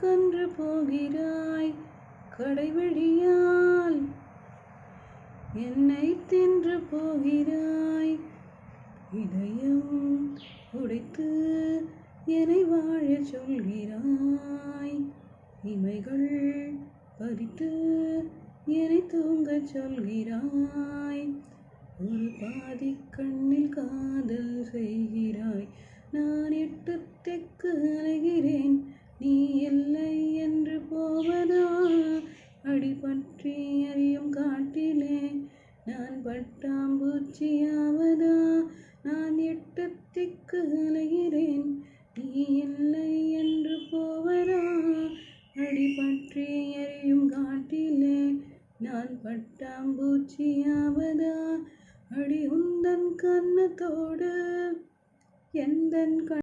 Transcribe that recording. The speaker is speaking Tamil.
கன்று போகிறாய் கடைவழியால் என்னை தின்று போகிறாய். இதயம் உடைத்து என்னை வாழச் சொல்கிறாய். இமைகள் பறித்து என்னை தூங்கச் சொல்கிறாய். ஒரு பாதி கண்ணில் காதல் செய்கிறாய். நான் 8 திக்கு அலைகிறேன், நீ இல்லை என்று போவதா? அடிபற்றி எரியும் காட்டிலே நான் பட்டாம்பூச்சியாவதா? நான் 8 திக்கு அலைகிறேன், நீ இல்லை என்று போவதா? அடிபற்றி எரியும் காட்டிலே நான் பட்டாம்பூச்சியாவதா? அடி உந்தன் கன்னத்தோடு எந்தன்